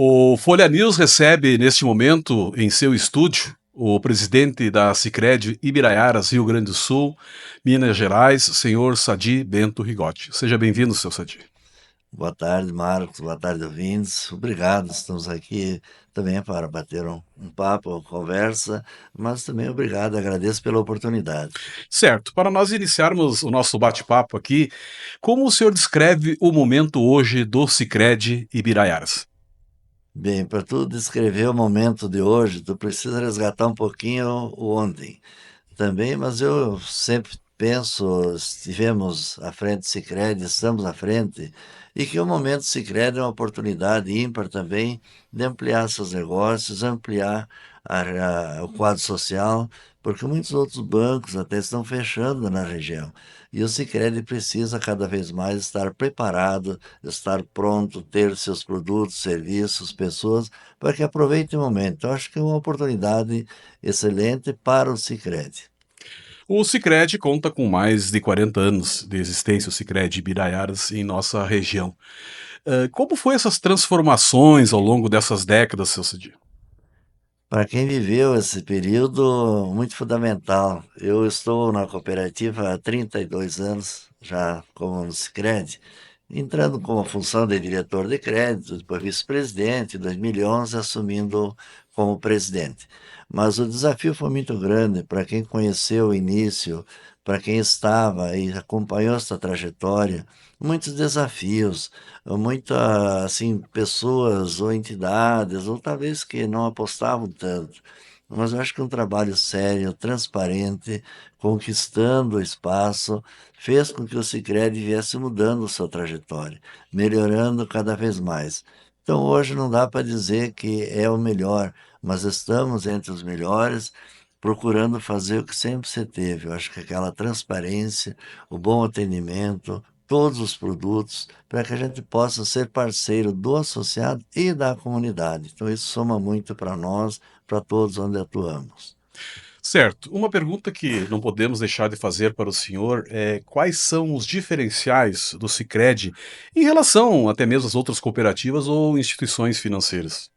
O Folha News recebe, neste momento, em seu estúdio, o presidente da Sicredi Ibiraiaras, Rio Grande do Sul, Minas Gerais, senhor Sadi Bento Rigotti. Seja bem-vindo, seu Sadi. Boa tarde, Marcos. Boa tarde, ouvintes. Obrigado. Estamos aqui também para bater um papo, uma conversa, mas também obrigado, agradeço pela oportunidade. Certo, para nós iniciarmos o nosso bate-papo aqui, como o senhor descreve o momento hoje do Sicredi Ibiraiaras? Bem, para tu descrever o momento de hoje, tu precisa resgatar um pouquinho o ontem também, mas eu sempre penso, estivemos à frente do Sicredi, estamos à frente, e que o momento do Sicredi é uma oportunidade ímpar também de ampliar seus negócios, ampliar o quadro social, porque muitos outros bancos até estão fechando na região. E o Sicredi precisa cada vez mais estar preparado, estar pronto, ter seus produtos, serviços, pessoas, para que aproveite o momento. Eu acho que é uma oportunidade excelente para o Sicredi. O Sicredi conta com mais de 40 anos de existência, o Sicredi Ibiraiaras, em nossa região. Como foi essas transformações ao longo dessas décadas, seu Sadi? Para quem viveu esse período, muito fundamental. Eu estou na cooperativa há 32 anos, já como no Sicredi, entrando com a função de diretor de crédito, depois vice-presidente, em 2011 assumindo como presidente. Mas o desafio foi muito grande para quem conheceu o início, para quem estava e acompanhou essa trajetória, muitos desafios, muitas assim pessoas ou entidades, ou talvez que não apostavam tanto. Mas eu acho que um trabalho sério, transparente, conquistando o espaço, fez com que o Sicredi viesse mudando sua trajetória, melhorando cada vez mais. Então hoje não dá para dizer que é o melhor, mas estamos entre os melhores, procurando fazer o que sempre se teve. Eu acho que aquela transparência, o bom atendimento, todos os produtos, para que a gente possa ser parceiro do associado e da comunidade. Então isso soma muito para nós, para todos onde atuamos. Certo, uma pergunta que não podemos deixar de fazer para o senhor é quais são os diferenciais do Sicredi em relação até mesmo às outras cooperativas ou instituições financeiras?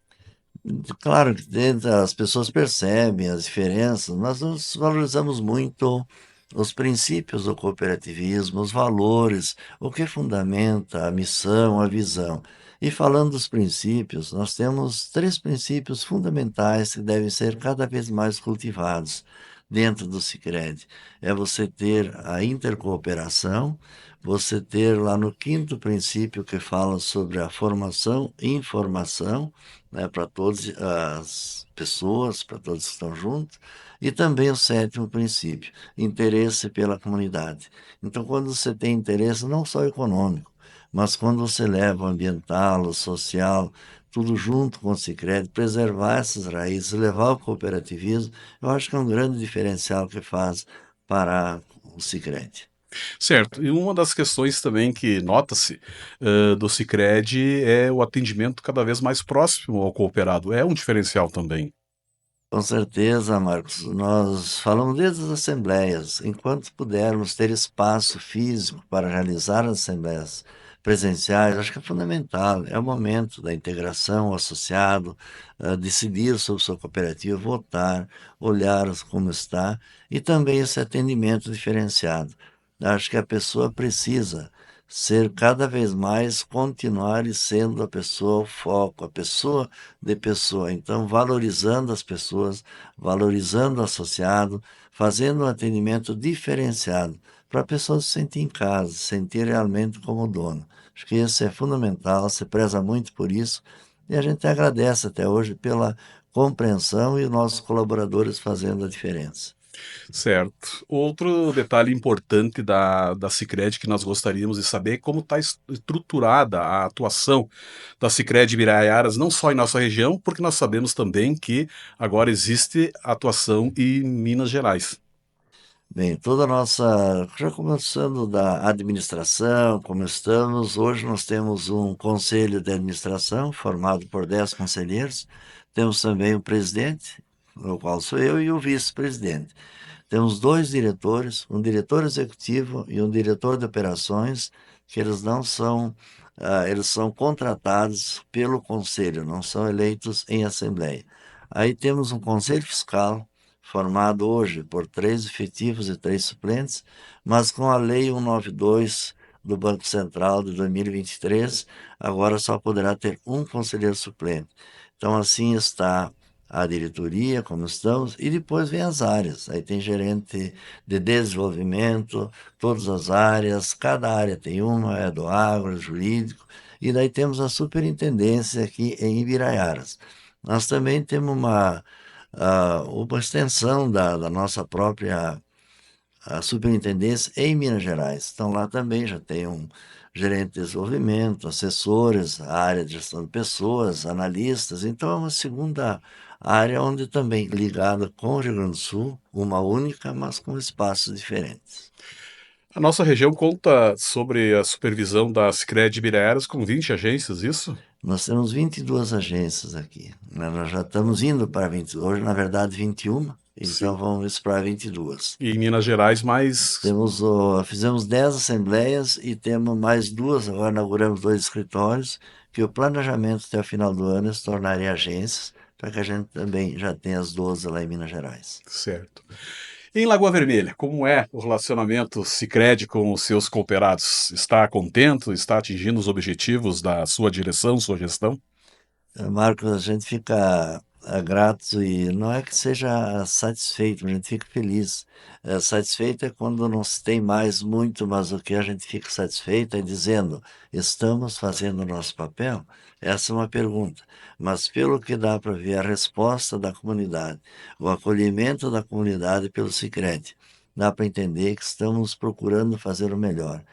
Claro que as pessoas percebem as diferenças, mas nós valorizamos muito os princípios do cooperativismo, os valores, o que fundamenta a missão, a visão. E falando dos princípios, nós temos três princípios fundamentais que devem ser cada vez mais cultivados dentro do Sicredi. É você ter a intercooperação, você ter lá no quinto princípio que fala sobre a formação e informação, né, para todas as pessoas, para todos que estão juntos, e também o sétimo princípio, interesse pela comunidade. Então, quando você tem interesse não só econômico, mas quando você leva o ambiental, o social, tudo junto com o Sicredi, preservar essas raízes, levar o cooperativismo, eu acho que é um grande diferencial que faz para o Sicredi. Certo, e uma das questões também que nota-se do Sicredi é o atendimento cada vez mais próximo ao cooperado. É um diferencial também. Com certeza, Marcos. Nós falamos desde as assembleias. Enquanto pudermos ter espaço físico para realizar as assembleias presenciais, acho que é fundamental. É o momento da integração, o associado, decidir sobre sua cooperativa, votar, olhar como está e também esse atendimento diferenciado. Acho que a pessoa precisa ser cada vez mais, continuar e sendo a pessoa o foco, a pessoa de pessoa. Então, valorizando as pessoas, valorizando o associado, fazendo um atendimento diferenciado para a pessoa se sentir em casa, se sentir realmente como dono. Acho que isso é fundamental, se preza muito por isso e a gente agradece até hoje pela compreensão e os nossos colaboradores fazendo a diferença. Certo. Outro detalhe importante da Sicredi que nós gostaríamos de saber é como está estruturada a atuação da Sicredi Biraiaras, não só em nossa região, porque nós sabemos também que agora existe atuação em Minas Gerais. Bem, toda a nossa, já começando da administração, como estamos, hoje nós temos um conselho de administração formado por 10 conselheiros, temos também o presidente, no qual sou eu, e o vice-presidente. Temos dois diretores, um diretor executivo e um diretor de operações, que eles não são, eles são contratados pelo conselho, não são eleitos em assembleia. Aí temos um conselho fiscal, formado hoje por 3 efetivos e 3 suplentes, mas com a Lei 192 do Banco Central de 2023, agora só poderá ter um conselheiro suplente. Então, assim está a diretoria, como estamos, e depois vem as áreas. Aí tem gerente de desenvolvimento, todas as áreas, cada área tem uma, é do agro, jurídico, e daí temos a superintendência aqui em Ibiraiaras. Nós também temos uma extensão da nossa própria superintendência em Minas Gerais. Então lá também já tem um gerente de desenvolvimento, assessores, a área de gestão de pessoas, analistas. Então é uma segunda área onde também ligada com o Rio Grande do Sul, uma única, mas com espaços diferentes. A nossa região conta sobre a supervisão da Sicredi Ibiraiaras com 20 agências, isso? Nós temos 22 agências aqui, né? Nós já estamos indo para 20, hoje na verdade 21, então Sim. vamos para 22. E em Minas Gerais, mais. Fizemos 10 assembleias e temos mais duas, agora inauguramos 2 escritórios, que o planejamento até o final do ano é se tornarem agências, para que a gente também já tenha as 12 lá em Minas Gerais. Certo. Em Lagoa Vermelha, como é o relacionamento Sicredi com os seus cooperados? Está contente? Está atingindo os objetivos da sua direção, sua gestão? Marcos, a gente fica grato e não é que seja satisfeito, a gente fica feliz. Satisfeito é quando não se tem mais muito, mas o que a gente fica satisfeito é dizendo, estamos fazendo o nosso papel? Essa é uma pergunta. Mas pelo que dá para ver a resposta da comunidade, o acolhimento da comunidade pelo Sicredi, dá para entender que estamos procurando fazer o melhor.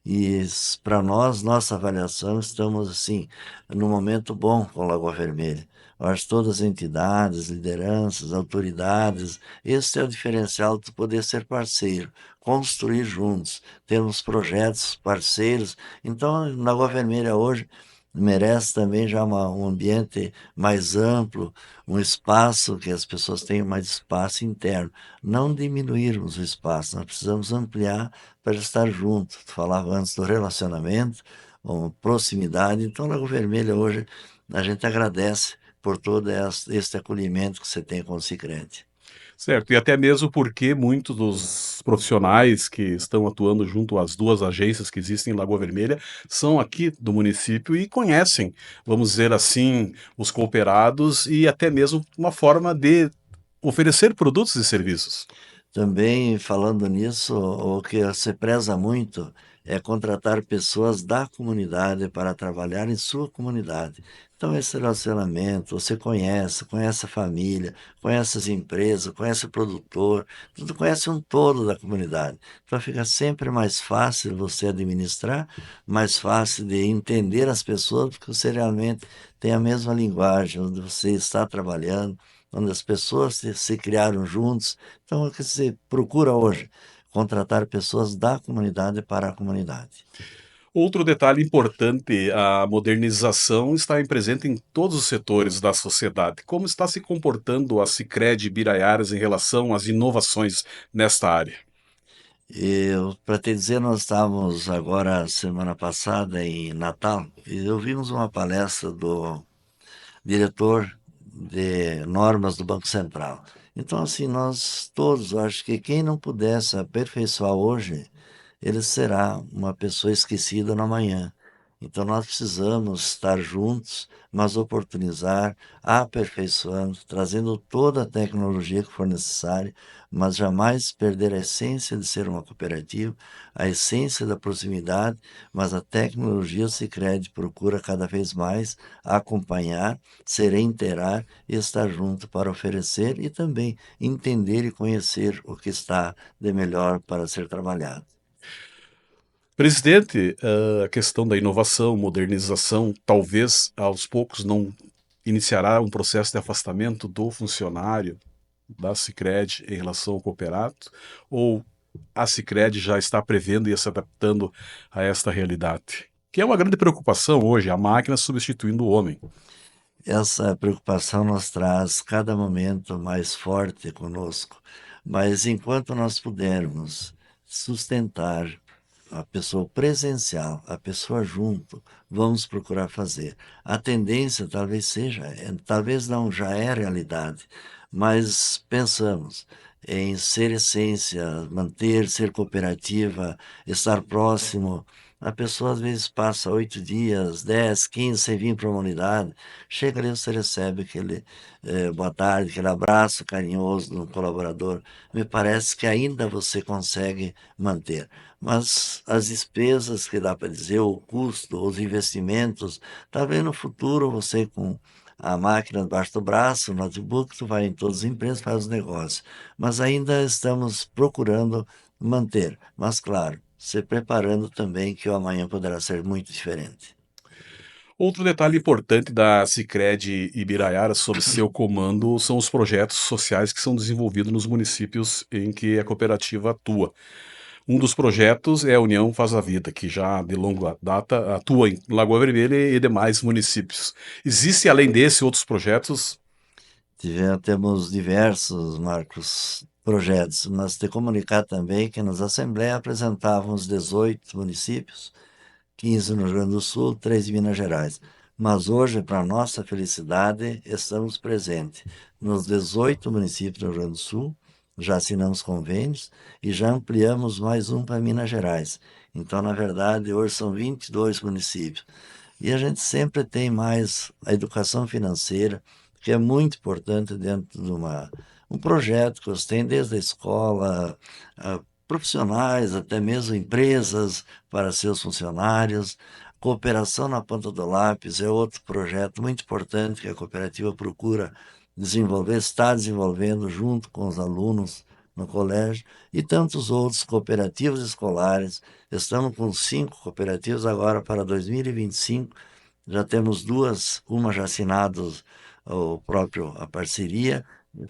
E para nós, nossa avaliação, estamos assim, num momento bom com Lagoa Vermelha. Eu acho que todas as entidades, lideranças, autoridades, esse é o diferencial de poder ser parceiro, construir juntos, termos projetos parceiros. Então, Lagoa Vermelha hoje merece também já um ambiente mais amplo, um espaço que as pessoas tenham mais espaço interno. Não diminuirmos o espaço, nós precisamos ampliar para estar junto. Tu falava antes do relacionamento, uma proximidade. Então, Lago Vermelho hoje a gente agradece por todo este acolhimento que você tem com o Sicredi. Certo, e até mesmo porque muitos dos profissionais que estão atuando junto às duas agências que existem em Lagoa Vermelha são aqui do município e conhecem, vamos dizer assim, os cooperados e até mesmo uma forma de oferecer produtos e serviços. Também, falando nisso, o que se preza muito é contratar pessoas da comunidade para trabalhar em sua comunidade. Então, esse relacionamento, você conhece a família, conhece as empresas, conhece o produtor, tudo conhece um todo da comunidade. Então, fica sempre mais fácil você administrar, mais fácil de entender as pessoas, porque você realmente tem a mesma linguagem, onde você está trabalhando, onde as pessoas se criaram juntos. Então, o que se procura hoje? Contratar pessoas da comunidade para a comunidade. Outro detalhe importante, a modernização está presente em todos os setores da sociedade. Como está se comportando a Sicredi Biraiaras em relação às inovações nesta área? Para te dizer, nós estávamos agora, semana passada, em Natal, e ouvimos uma palestra do diretor de normas do Banco Central. Então, assim, nós todos, eu acho que quem não pudesse aperfeiçoar hoje, ele será uma pessoa esquecida no amanhã. Então, nós precisamos estar juntos, mas oportunizar, aperfeiçoando, trazendo toda a tecnologia que for necessária, mas jamais perder a essência de ser uma cooperativa, a essência da proximidade, mas a tecnologia o Sicredi procura cada vez mais acompanhar, se inteirar e estar junto para oferecer e também entender e conhecer o que está de melhor para ser trabalhado. Presidente, a questão da inovação, modernização, talvez aos poucos não iniciará um processo de afastamento do funcionário da Sicredi em relação ao cooperato, ou a Sicredi já está prevendo e se adaptando a esta realidade? Que é uma grande preocupação hoje, a máquina substituindo o homem. Essa preocupação nos traz cada momento mais forte conosco, Mas enquanto nós pudermos sustentar a pessoa presencial, a pessoa junto, vamos procurar fazer. A tendência talvez seja, talvez não, já é realidade, mas pensamos em ser essência, manter, ser cooperativa, estar próximo. A pessoa às vezes passa 8 dias, 10, 15 sem vir para uma unidade. Chega ali, você recebe aquele boa tarde, aquele abraço carinhoso do colaborador. Me parece que ainda você consegue manter. Mas as despesas que dá para dizer, o custo, os investimentos, talvez no futuro você com a máquina debaixo do braço, o notebook, tu vai em todas as empresas, faz os negócios. Mas ainda estamos procurando manter. Mas claro, se preparando também que o amanhã poderá ser muito diferente. Outro detalhe importante da Sicredi Ibiraiara sob seu comando são os projetos sociais que são desenvolvidos nos municípios em que a cooperativa atua. Um dos projetos é a União Faz a Vida, que já de longa data atua em Lagoa Vermelha e demais municípios. Existem, além desse, outros projetos? Temos diversos, Marcos, projetos, mas te comunicar também que nas Assembleias apresentávamos 18 municípios, 15 no Rio Grande do Sul, 3 em Minas Gerais. Mas hoje, para nossa felicidade, estamos presentes nos 18 municípios do Rio Grande do Sul, já assinamos convênios e já ampliamos mais um para Minas Gerais. Então, na verdade, hoje são 22 municípios. E a gente sempre tem mais a educação financeira, que é muito importante dentro de um projeto que você tem desde a escola, profissionais, até mesmo empresas para seus funcionários. Cooperação na ponta do lápis é outro projeto muito importante que a cooperativa procura desenvolver, está desenvolvendo junto com os alunos no colégio e tantos outros cooperativos escolares. Estamos com 5 cooperativas agora para 2025. Já temos duas, uma já assinados a parceria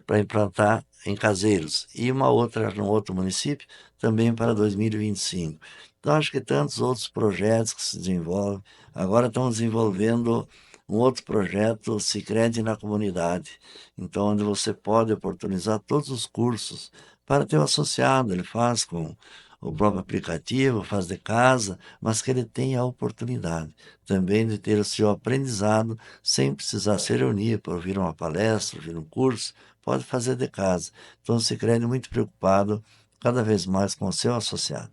para implantar em Caseiros e uma outra no outro município também para 2025. Então, acho que tantos outros projetos que se desenvolvem. Agora estamos desenvolvendo um outro projeto, Sicredi na Comunidade, então onde você pode oportunizar todos os cursos para ter o associado. Ele faz com o próprio aplicativo, faz de casa, mas que ele tenha a oportunidade também de ter o seu aprendizado sem precisar se reunir para ouvir uma palestra, ouvir um curso, pode fazer de casa. Então, o Sicredi é muito preocupado cada vez mais com o seu associado.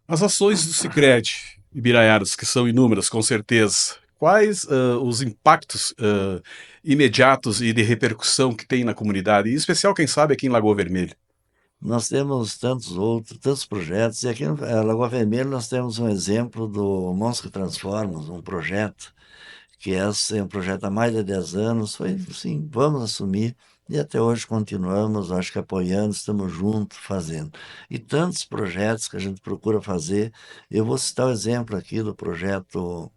As ações do Sicredi Ibiraiaras, que são inúmeras, com certeza. Quais os impactos imediatos e de repercussão que tem na comunidade, em especial, quem sabe, aqui em Lagoa Vermelha? Nós temos tantos outros, tantos projetos, e aqui no Lagoa Vermelha nós temos um exemplo do Mãos que Transformam, um projeto que esse é um projeto há mais de 10 anos, foi assim, vamos assumir, e até hoje continuamos, acho que apoiando, estamos juntos fazendo. E tantos projetos que a gente procura fazer, eu vou citar o exemplo aqui do projeto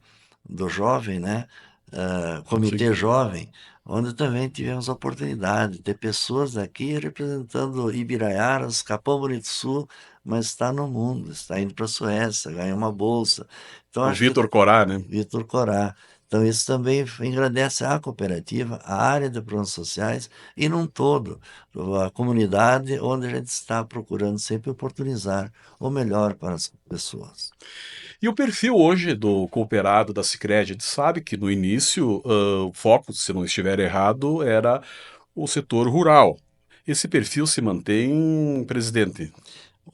do jovem, né? Sim. Comitê Jovem, onde também tivemos a oportunidade de ter pessoas daqui representando Ibiraiaras, Capão Bonito Sul, mas está no mundo, está indo para a Suécia, ganhou uma bolsa. Então, O acho que Vitor Corá, né? Vitor Corá. Então, isso também engrandece a cooperativa, a área de programas sociais e, num todo, a comunidade onde a gente está procurando sempre oportunizar o melhor para as pessoas. E o perfil hoje do cooperado da Sicredi, a gente sabe que no início o foco, se não estiver errado, era o setor rural. Esse perfil se mantém, presidente?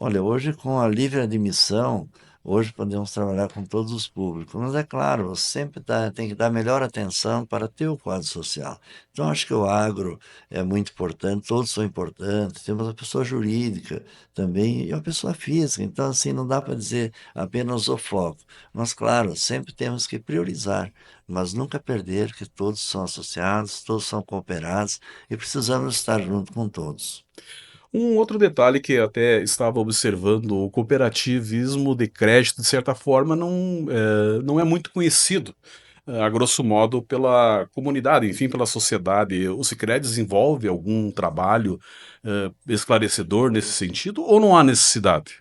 Olha, hoje com a livre admissão, hoje podemos trabalhar com todos os públicos, mas é claro, você sempre tem que dar melhor atenção para ter o quadro social. Então, acho que o agro é muito importante, todos são importantes, temos a pessoa jurídica também e a pessoa física, então, assim, não dá para dizer apenas o foco. Mas, claro, sempre temos que priorizar, mas nunca perder que todos são associados, todos são cooperados e precisamos estar junto com todos. Um outro detalhe que até estava observando, o cooperativismo de crédito, de certa forma, não é muito conhecido, a grosso modo, pela comunidade, enfim, pela sociedade. O Sicredi desenvolve algum trabalho esclarecedor nesse sentido ou não há necessidade?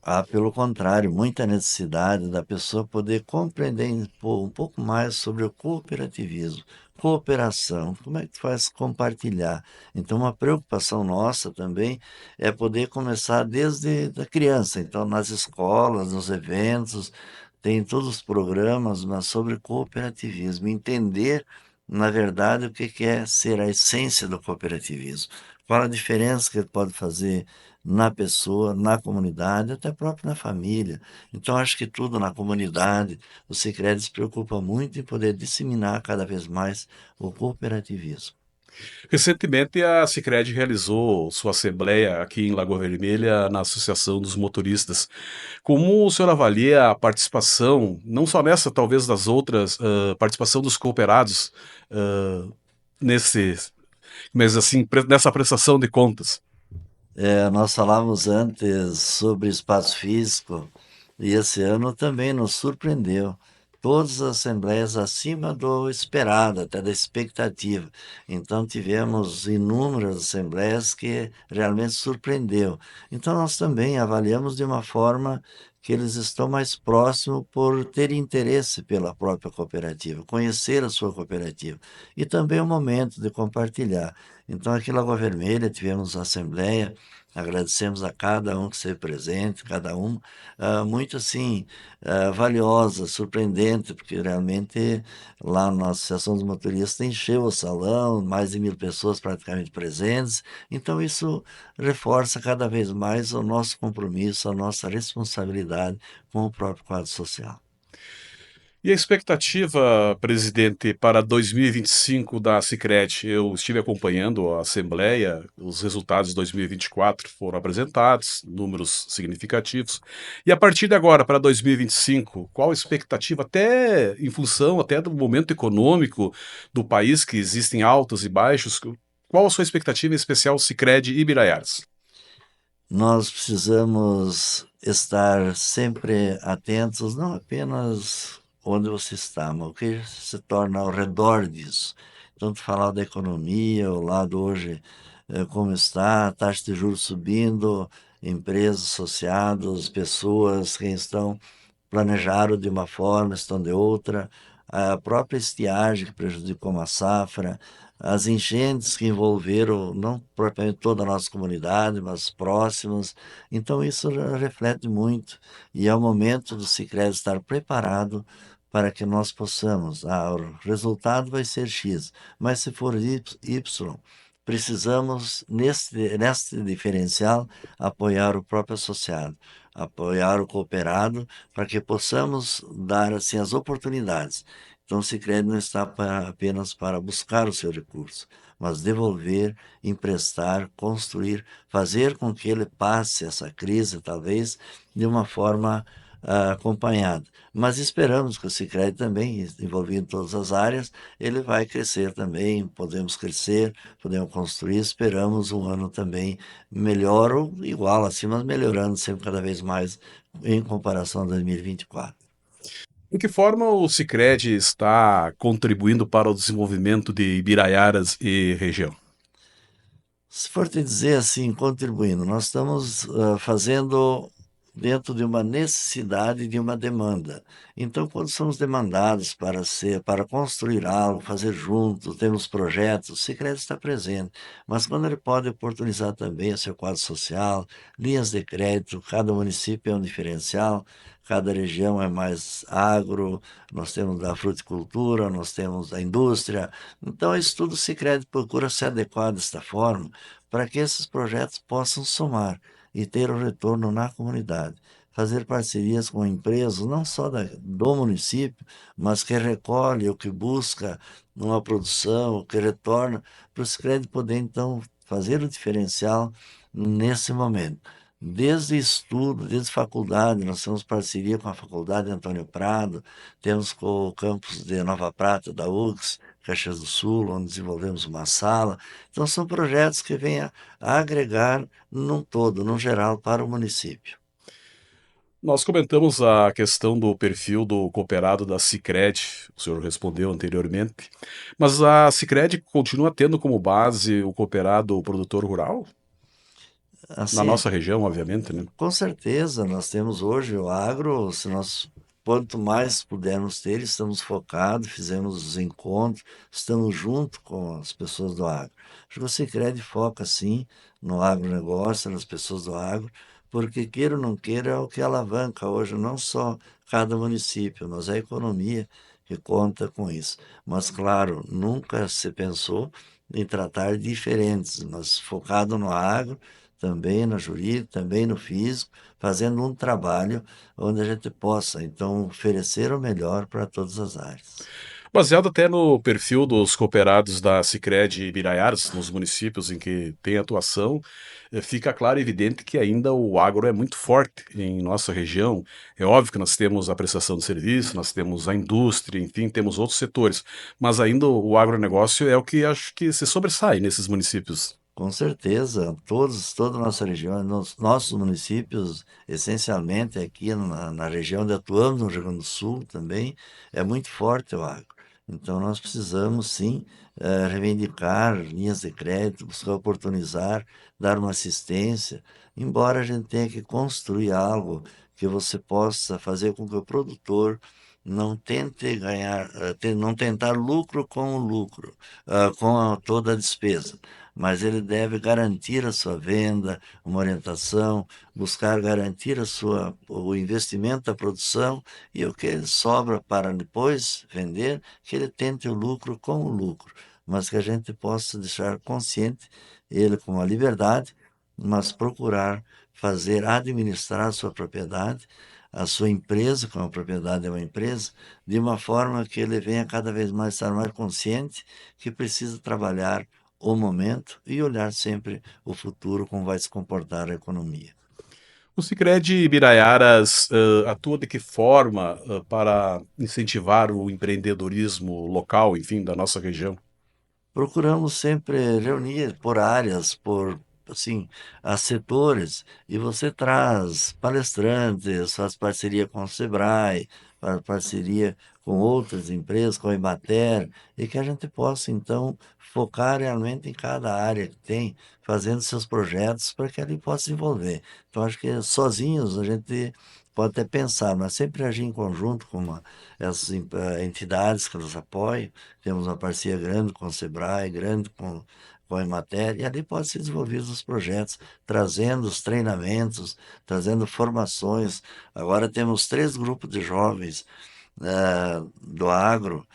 Há, pelo contrário, muita necessidade da pessoa poder compreender um pouco mais sobre o cooperativismo, cooperação, como é que faz compartilhar. Então, uma preocupação nossa também é poder começar desde a criança. Então, nas escolas, nos eventos, tem todos os programas, mas sobre cooperativismo, entender, na verdade, o que é ser a essência do cooperativismo. Qual a diferença que ele pode fazer na pessoa, na comunidade, até próprio na família. Então, acho que tudo na comunidade, o Sicredi se preocupa muito em poder disseminar cada vez mais o cooperativismo. Recentemente, a Sicredi realizou sua assembleia aqui em Lagoa Vermelha, na Associação dos Motoristas. Como o senhor avalia a participação, não só nessa, talvez das outras, participação dos cooperados ah, nesse, mas assim, nessa prestação de contas? Nós falávamos antes sobre espaço físico e esse ano também nos surpreendeu. Todas as assembleias acima do esperado, até da expectativa. Então tivemos inúmeras assembleias que realmente surpreendeu. Então nós também avaliamos de uma forma que eles estão mais próximos por ter interesse pela própria cooperativa, conhecer a sua cooperativa e também o momento de compartilhar. Então aqui em Lagoa Vermelha tivemos assembleia. Agradecemos a cada um que esteve presente, cada um, muito assim, valiosa, surpreendente, porque realmente lá na Associação dos Motoristas encheu o salão, mais de 1.000 pessoas praticamente presentes, então isso reforça cada vez mais o nosso compromisso, a nossa responsabilidade com o próprio quadro social. E a expectativa, presidente, para 2025 da Sicredi? Eu estive acompanhando a Assembleia, os resultados de 2024 foram apresentados, números significativos. E a partir de agora, para 2025, qual a expectativa, até em função até do momento econômico do país, que existem altos e baixos? Qual a sua expectativa, em especial Sicredi e Biraiaras? Nós precisamos estar sempre atentos, não apenas onde você está, mas o que se torna ao redor disso. Tanto falar da economia, o lado hoje, como está, a taxa de juros subindo, empresas associadas, pessoas que estão planejaram de uma forma, estão de outra, a própria estiagem que prejudicou uma safra, as enchentes que envolveram não propriamente toda a nossa comunidade, mas próximas. Então, isso reflete muito e é o momento do Sicredi estar preparado para que nós possamos. O resultado vai ser X, mas se for Y, precisamos, neste diferencial, apoiar o próprio associado, apoiar o cooperado, para que possamos dar assim as oportunidades. Então, o Sicredi não está apenas para buscar o seu recurso, mas devolver, emprestar, construir, fazer com que ele passe essa crise, talvez, de uma forma acompanhada. Mas esperamos que o Sicredi também, envolvido em todas as áreas, ele vai crescer também, podemos crescer, podemos construir, esperamos um ano também melhor ou igual assim, mas melhorando sempre cada vez mais em comparação a 2024. Em que forma o Sicredi está contribuindo para o desenvolvimento de Ibiraiaras e região? Se for te dizer assim, contribuindo, nós estamos fazendo dentro de uma necessidade e de uma demanda. Então, quando somos demandados para construir algo, fazer juntos, temos projetos, o Sicredi está presente. Mas quando ele pode oportunizar também o seu quadro social, linhas de crédito, cada município é um diferencial, cada região é mais agro, nós temos a fruticultura, nós temos a indústria. Então, isso tudo o Sicredi procura se adequar desta forma para que esses projetos possam somar e ter o retorno na comunidade. Fazer parcerias com empresas, não só do município, mas que recolhe ou que busca uma produção, que retorna, para o Sicredi poder, então, fazer o diferencial nesse momento. Desde estudo, desde faculdade, nós temos parceria com a Faculdade Antônio Prado, temos com o campus de Nova Prata, da UX, Caxias do Sul, onde desenvolvemos uma sala. Então, são projetos que vêm a agregar num todo, num geral, para o município. Nós comentamos a questão do perfil do cooperado da Sicredi, o senhor respondeu anteriormente, mas a Sicredi continua tendo como base o cooperado produtor rural? Na Assim, nossa região, obviamente, né? com certeza, nós temos hoje o agro, se nós quanto mais pudermos ter, estamos focados, fizemos os encontros, estamos junto com as pessoas do agro. Acho que o Sicredi foca sim no agronegócio, nas pessoas do agro, porque queira ou não queira é o que alavanca hoje não só cada município, mas a economia que conta com isso. Mas claro, nunca se pensou em tratar diferentes, mas focado no agro também na jurídica, também no físico, fazendo um trabalho onde a gente possa, então, oferecer o melhor para todas as áreas. Baseado até no perfil dos cooperados da Sicredi Biraiaras, nos municípios em que tem atuação, fica claro e evidente que ainda o agro é muito forte em nossa região. É óbvio que nós temos a prestação de serviço, nós temos a indústria, enfim, temos outros setores, mas ainda o agronegócio é o que acho que se sobressai nesses municípios. Com certeza, toda a nossa região, nossos municípios, essencialmente aqui na região onde atuamos, no Rio Grande do Sul também, é muito forte o agro. Então, nós precisamos, sim, reivindicar linhas de crédito, buscar oportunizar, dar uma assistência, embora a gente tenha que construir algo que você possa fazer com que o produtor não tente ganhar, não tentar lucro com o lucro, toda a despesa, mas ele deve garantir a sua venda, uma orientação, buscar garantir o investimento da produção e o que sobra para depois vender, que ele tente o lucro com o lucro, mas que a gente possa deixar consciente ele com a liberdade, mas procurar fazer administrar a sua propriedade, a sua empresa, como a propriedade é uma empresa, de uma forma que ele venha cada vez mais estar mais consciente que precisa trabalhar o momento e olhar sempre o futuro, como vai se comportar a economia. O Sicredi Biraiaras atua de que forma para incentivar o empreendedorismo local, enfim, da nossa região? Procuramos sempre reunir por áreas, por assim, a setores, e você traz palestrantes, faz parceria com o Sebrae, faz parceria com outras empresas, com a Emater, e que a gente possa, então, focar realmente em cada área que tem, fazendo seus projetos para que ali possa desenvolver. Então, acho que sozinhos a gente pode até pensar, mas sempre agir em conjunto com essas entidades que nos apoiam. Temos uma parceria grande com o Sebrae, grande com a Emater, e ali pode ser desenvolvidos os projetos, trazendo os treinamentos, trazendo formações. Agora temos 3 grupos de jovens do agro.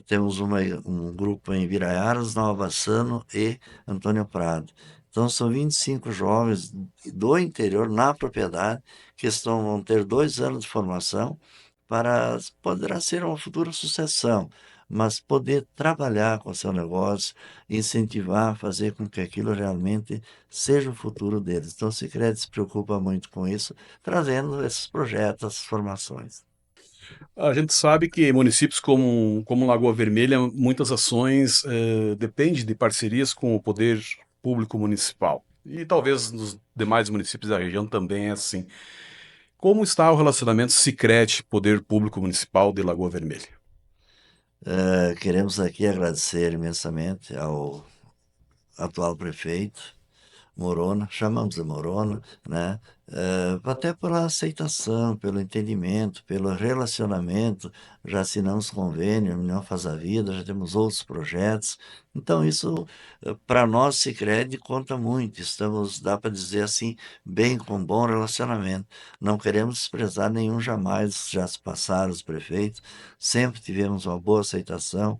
Temos um grupo em Viraiaras, Nova Bassano e Antônio Prado. Então, são 25 jovens do interior, na propriedade, que vão ter 2 anos de formação para poderá ser uma futura sucessão, mas poder trabalhar com o seu negócio, incentivar, fazer com que aquilo realmente seja o futuro deles. Então, o Sicredi se preocupa muito com isso, trazendo esses projetos, essas formações. A gente sabe que municípios como Lagoa Vermelha, muitas ações dependem de parcerias com o poder público municipal. E talvez nos demais municípios da região também é assim. Como está o relacionamento Sicredi, Poder Público Municipal de Lagoa Vermelha? Queremos aqui agradecer imensamente ao atual prefeito, Morona, chamamos de Morona, né? Até pela aceitação, pelo entendimento, pelo relacionamento, já assinamos convênio, a União Faz a Vida, já temos outros projetos. Então, isso, para nós, Sicredi, conta muito. Estamos, dá para dizer assim, bem, com bom relacionamento. Não queremos desprezar nenhum jamais, já se passaram os prefeitos, sempre tivemos uma boa aceitação.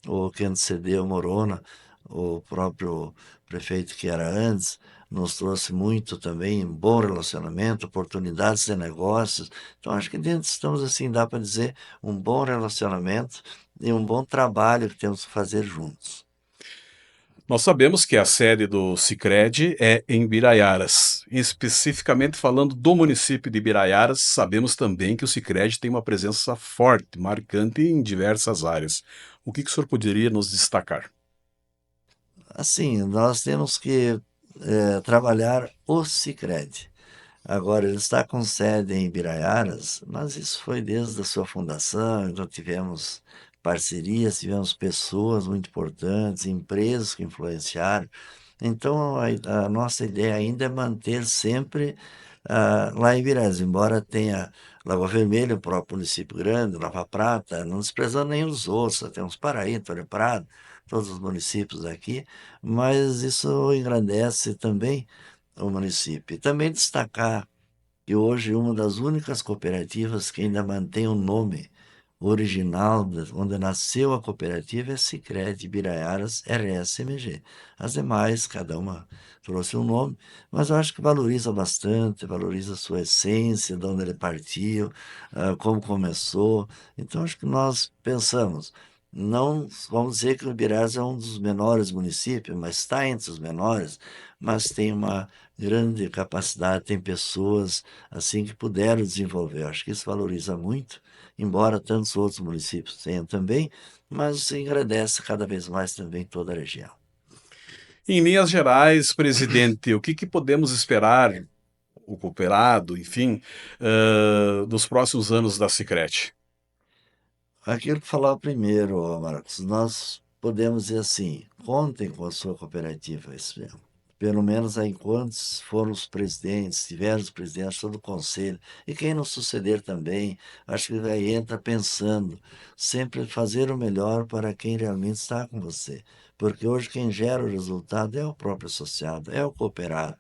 O que antecedeu Morona, o próprio prefeito que era antes, nos trouxe muito também um bom relacionamento, oportunidades de negócios. Então, acho que dentro estamos assim, dá para dizer, um bom relacionamento e um bom trabalho que temos que fazer juntos. Nós sabemos que a sede do Sicredi é em Biraiaras. Especificamente falando do município de Biraiaras, sabemos também que o Sicredi tem uma presença forte, marcante em diversas áreas. O que o senhor poderia nos destacar? Assim, nós temos que trabalhar o Sicredi. Agora, ele está com sede em Biraiaras, mas isso foi desde a sua fundação, então tivemos parcerias, tivemos pessoas muito importantes, empresas que influenciaram. Então, a nossa ideia ainda é manter sempre lá em Viras, embora tenha Lagoa Vermelha, o próprio município grande, Nova Prata, não desprezando nenhum dos outros, temos Paraí, Antônio Prado, todos os municípios aqui, mas isso engrandece também o município. E também destacar que hoje uma das únicas cooperativas que ainda mantém o nome original, onde nasceu a cooperativa, é Sicredi Biraiaras RSMG. As demais, cada uma trouxe um nome, mas eu acho que valoriza bastante, valoriza a sua essência, de onde ele partiu, como começou. Então, acho que nós pensamos, não vamos dizer que o Biraiaras é um dos menores municípios, mas está entre os menores, mas tem uma grande capacidade, tem pessoas assim que puderam desenvolver. Acho que isso valoriza muito, embora tantos outros municípios tenham também, mas engrandece cada vez mais também toda a região. Em linhas gerais, presidente, o que que podemos esperar, o cooperado, enfim, nos próximos anos da Sicredi? Aquilo que falava primeiro, ó, Marcos, nós podemos dizer assim, contem com a sua cooperativa, isso mesmo. Pelo menos aí enquanto foram os presidentes, tiveram os presidentes, todo o conselho, e quem nos suceder também, acho que aí entra pensando, sempre fazer o melhor para quem realmente está com você. Porque hoje quem gera o resultado é o próprio associado, é o cooperado,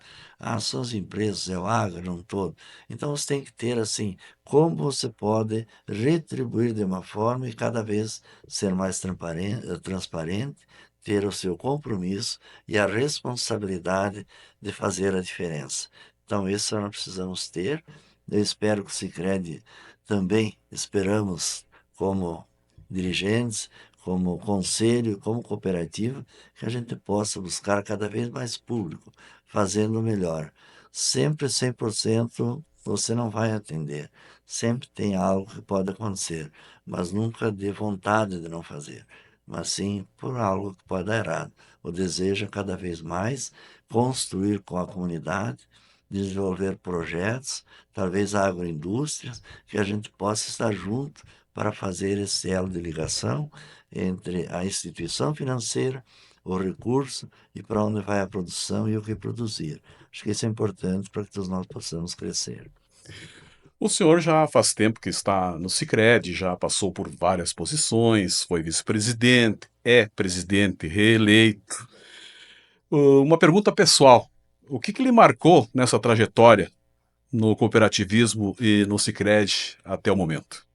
são as empresas, é o agro, um todo. Então você tem que ter assim, como você pode retribuir de uma forma e cada vez ser mais transparente, ter o seu compromisso e a responsabilidade de fazer a diferença. Então, isso nós precisamos ter. Eu espero que o Sicredi também, esperamos, como dirigentes, como conselho, como cooperativa, que a gente possa buscar cada vez mais público, fazendo o melhor. Sempre 100% você não vai atender. Sempre tem algo que pode acontecer, mas nunca de vontade de não fazer, mas sim por algo que pode dar errado. O desejo é cada vez mais construir com a comunidade, desenvolver projetos, talvez agroindústrias, que a gente possa estar junto para fazer esse elo de ligação entre a instituição financeira, o recurso e para onde vai a produção e o que produzir. Acho que isso é importante para que todos nós possamos crescer. O senhor já faz tempo que está no Sicredi, já passou por várias posições, foi vice-presidente, é presidente reeleito. Uma pergunta pessoal: o que que lhe marcou nessa trajetória no cooperativismo e no Sicredi até o momento?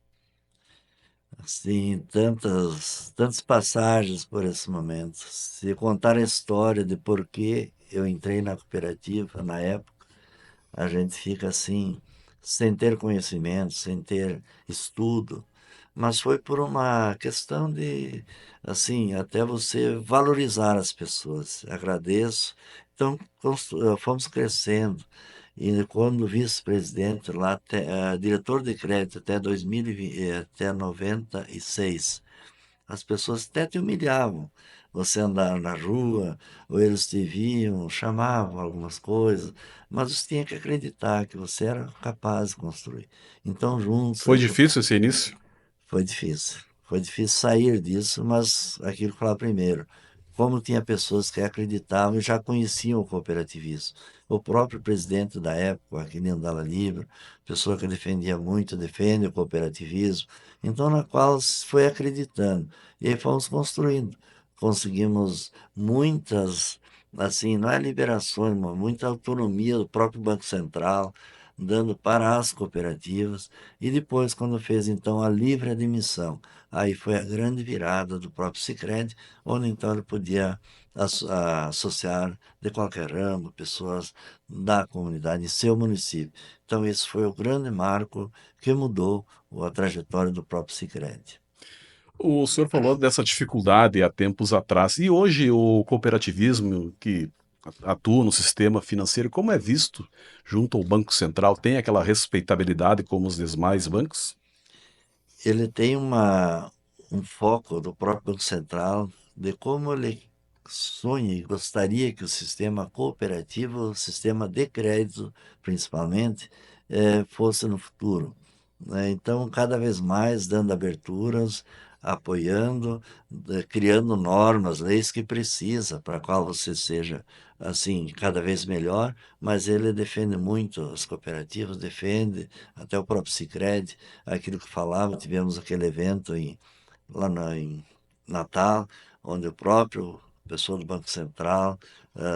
Assim, tantas passagens por esse momento. Se contar a história de por que eu entrei na cooperativa na época, a gente fica assim, sem ter conhecimento, sem ter estudo, mas foi por uma questão de, assim, até você valorizar as pessoas. Agradeço. Então, fomos crescendo. E quando vice-presidente lá, diretor de crédito até 2020, até 96, as pessoas até te humilhavam. Você andar na rua, ou eles te viam, chamavam algumas coisas, mas você tinha que acreditar que você era capaz de construir. Então, juntos, a Foi gente difícil esse início? foi difícil. Foi difícil sair disso, mas aquilo que eu falava primeiro, como tinha pessoas que acreditavam e já conheciam o cooperativismo. O próprio presidente da época, aquele Andala Livre, pessoa que defendia muito, defende o cooperativismo, então na qual se foi acreditando. E aí fomos construindo. Conseguimos muitas, assim, não é liberações, mas muita autonomia do próprio Banco Central, dando para as cooperativas. E depois, quando fez então a livre admissão, aí foi a grande virada do próprio Sicredi, onde então ele podia associar de qualquer ramo, pessoas da comunidade, em seu município. Então, esse foi o grande marco que mudou a trajetória do próprio Sicredi. O senhor falou dessa dificuldade há tempos atrás. E hoje o cooperativismo que atua no sistema financeiro, como é visto junto ao Banco Central? Tem aquela respeitabilidade como os demais bancos? Ele tem um foco do próprio Banco Central de como ele sonha e gostaria que o sistema cooperativo, o sistema de crédito, principalmente, fosse no futuro, né? Então, cada vez mais dando aberturas apoiando, criando normas, leis que precisa para qual você seja assim cada vez melhor, mas ele defende muito as cooperativas, defende até o próprio Sicredi, aquilo que falava, tivemos aquele evento em Natal, onde o próprio pessoa do Banco Central,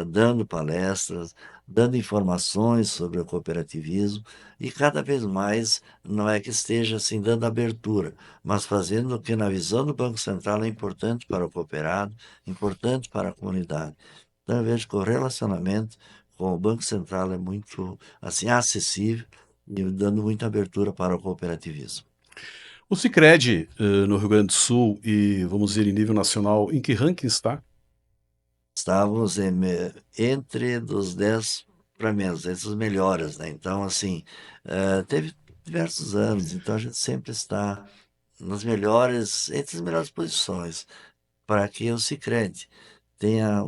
dando palestras, dando informações sobre o cooperativismo e cada vez mais não é que esteja assim dando abertura, mas fazendo o que na visão do Banco Central é importante para o cooperado, importante para a comunidade. Então eu vejo que o relacionamento com o Banco Central é muito assim acessível e dando muita abertura para o cooperativismo. O Sicredi, no Rio Grande do Sul e, vamos dizer, em nível nacional, em que ranking está? Estávamos entre dos 10 para menos, entre os melhores, né? Então, assim, teve diversos anos, então a gente sempre está nas melhores, entre as melhores posições, para que o Sicredi tenha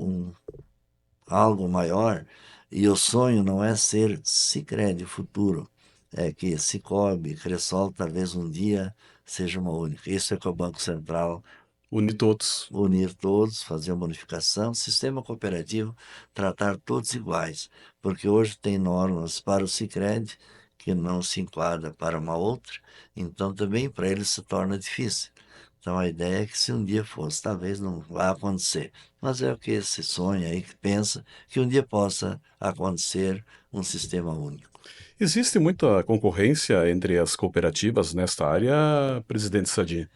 algo maior, e o sonho não é ser Sicredi futuro, é que Cicobi, Cressol, talvez um dia seja uma única. Isso é que o Banco Central Une todos. unir todos, fazer uma unificação, sistema cooperativo, tratar todos iguais, porque hoje tem normas para o Sicredi que não se enquadra para uma outra, então também para ele se torna difícil. Então a ideia é que se um dia fosse, talvez não vá acontecer, mas é o que se sonha aí, que pensa que um dia possa acontecer um sistema único. Existe muita concorrência entre as cooperativas nesta área, presidente Sadi?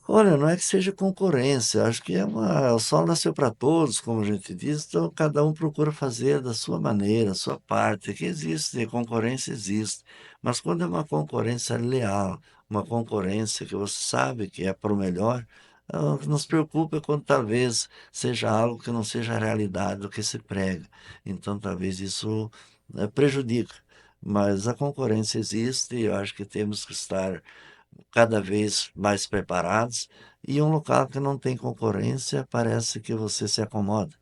Olha, não é que seja concorrência, acho que o sol nasceu para todos, como a gente diz, então cada um procura fazer da sua maneira, a sua parte, que existe, concorrência existe, mas quando é uma concorrência leal, uma concorrência que você sabe que é para o melhor, o que nos preocupa é quando talvez seja algo que não seja a realidade do que se prega, então talvez isso prejudique, mas a concorrência existe e eu acho que temos que estar cada vez mais preparados, e um local que não tem concorrência parece que você se acomoda.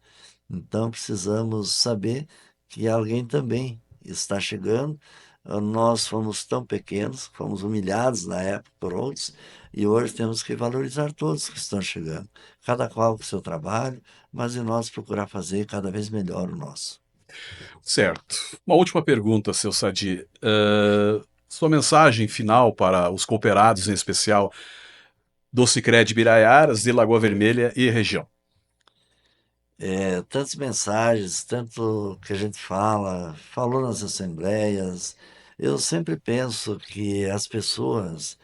Então precisamos saber que alguém também está chegando. Nós fomos tão pequenos, fomos humilhados na época por outros, e hoje temos que valorizar todos que estão chegando, cada qual com o seu trabalho, mas em nós procurar fazer cada vez melhor o nosso. Certo. Uma última pergunta, seu Sadi. Sua mensagem final para os cooperados, em especial do Sicredi Biraiaras, de Lagoa Vermelha e região. Tantas mensagens, tanto que a gente falou nas assembleias. Eu sempre penso que as pessoas,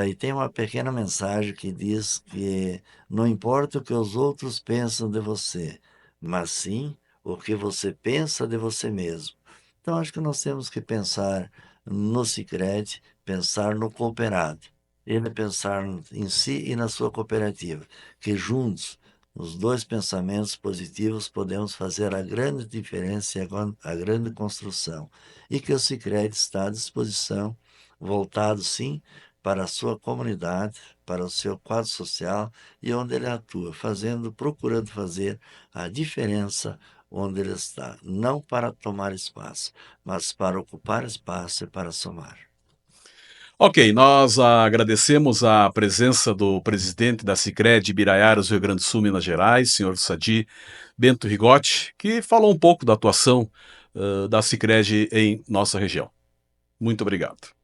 e tem uma pequena mensagem que diz que não importa o que os outros pensam de você, mas sim o que você pensa de você mesmo. Então, acho que nós temos que pensar no Sicredi, pensar no cooperado, ele pensar em si e na sua cooperativa, que juntos os dois pensamentos positivos podemos fazer a grande diferença e a grande construção. E que o Sicredi está à disposição, voltado sim para a sua comunidade, para o seu quadro social e onde ele atua, procurando fazer a diferença onde ele está, não para tomar espaço, mas para ocupar espaço e para somar. Ok, nós agradecemos a presença do presidente da Sicredi Biraiaras, Rio Grande do Sul, Minas Gerais, senhor Sadi Bento Rigotti, que falou um pouco da atuação da Sicredi em nossa região. Muito obrigado.